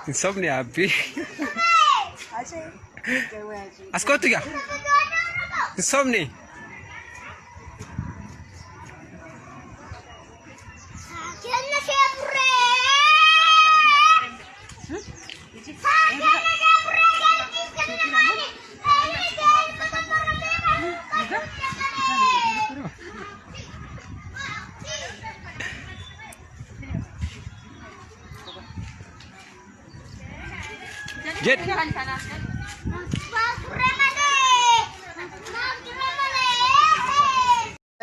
Insomnia abi. Ascolti ya. Insomni. Jet.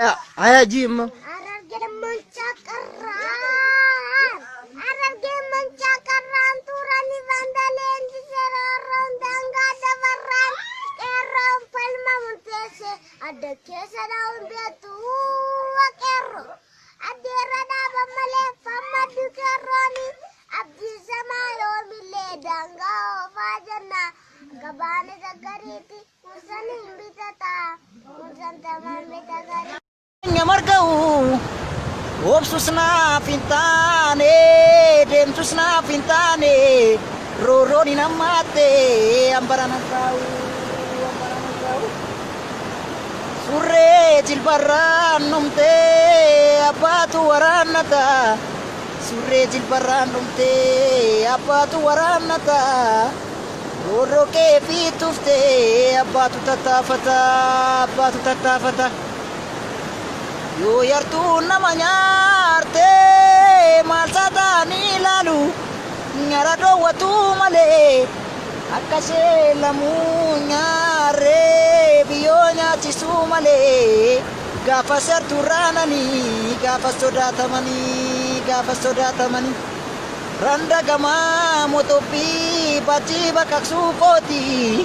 Ya, ayo Jim. Ararge mencakaran turani vandalen di seroron tangga dawaran kerom palma muntese ada kesa daun betu kero adera daba male fama du keroni abdi sama yo mile danga fajana gabane zagariti musani bitata musanta mamita gari Nyamargau Obsusna pintane Demsusna pintane Roro ni namate Ambarana kau Surre jilbaran numte Abatu waranata Surre jilbaran numte Abatu waranata Roro ke pitufte Abatu tatafata Abatu tatafata Yo yartu namanya arte malsata ni lalu nyarado watu male akase lamu nyare biyonya cisu male gafa serturana ni gafa soda tamani randa gama motopi baci bakak sukoti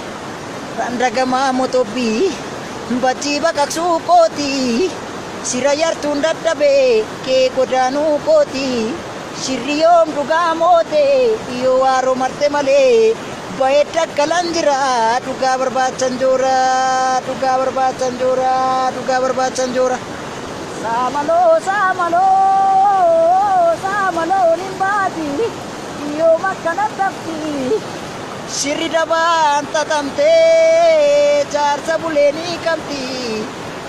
randa gama motopi baci bakak sukoti Sirayar tundat dabe ke kodanu koti Siriyom duga mote iyo aro marte male baeta kalanjira duga berbacan jora samalo nimbati iyo makana tapti Siri daban tatamte jar sabuleni kamti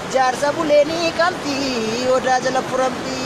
Jarsa buleni kamti oda jala puramti